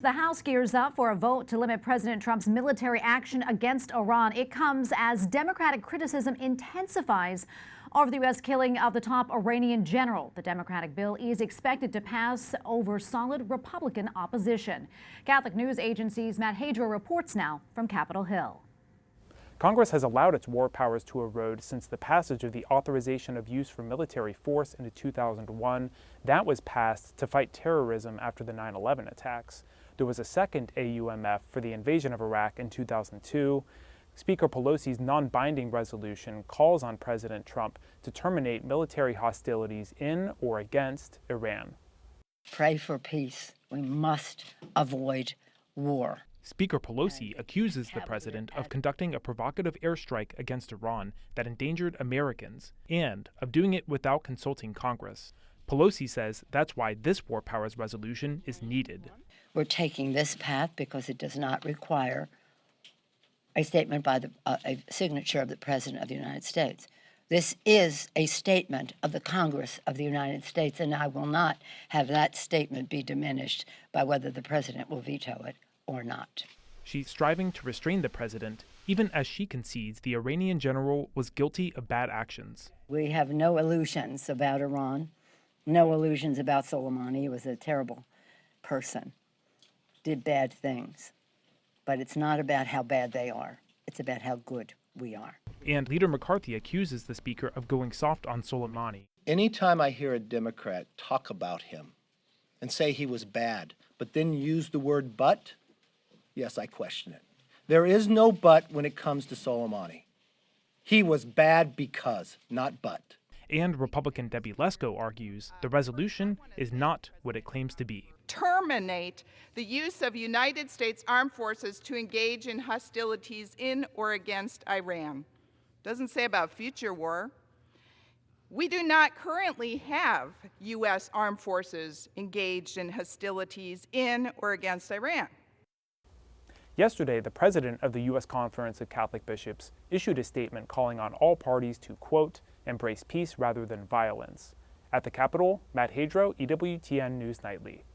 The House gears up for a vote to limit President Trump's military action against Iran. It comes as Democratic criticism intensifies over the U.S. killing of the top Iranian general. The Democratic bill is expected to pass over solid Republican opposition. Catholic news agency's Matt Hadro reports now from Capitol Hill. Congress has allowed its war powers to erode since the passage of the Authorization of Use for Military Force in 2001. That was passed to fight terrorism after the 9/11 attacks. There was a second AUMF for the invasion of Iraq in 2002. Speaker Pelosi's non-binding resolution calls on President Trump to terminate military hostilities in or against Iran. Pray for peace. We must avoid war. Speaker Pelosi accuses the president of conducting a provocative airstrike against Iran that endangered Americans and of doing it without consulting Congress. Pelosi says that's why this war powers resolution is needed. We're taking this path because it does not require a statement by a signature of the President of the United States. This is a statement of the Congress of the United States, and I will not have that statement be diminished by whether the President will veto it or not. She's striving to restrain the president, even as she concedes the Iranian general was guilty of bad actions. We have no illusions about Iran, no illusions about Soleimani. He was a terrible person, did bad things. But it's not about how bad they are. It's about how good we are. And Leader McCarthy accuses the speaker of going soft on Soleimani. Anytime I hear a Democrat talk about him and say he was bad, but then use the word but, yes, I question it. There is no but when it comes to Soleimani. He was bad because, not but. And Republican Debbie Lesko argues the resolution is not what it claims to be. Terminate the use of United States armed forces to engage in hostilities in or against Iran. Doesn't say about future war. We do not currently have U.S. armed forces engaged in hostilities in or against Iran. Yesterday, the president of the U.S. Conference of Catholic Bishops issued a statement calling on all parties to, quote, embrace peace rather than violence. At the Capitol, Matt Hadro, EWTN News Nightly.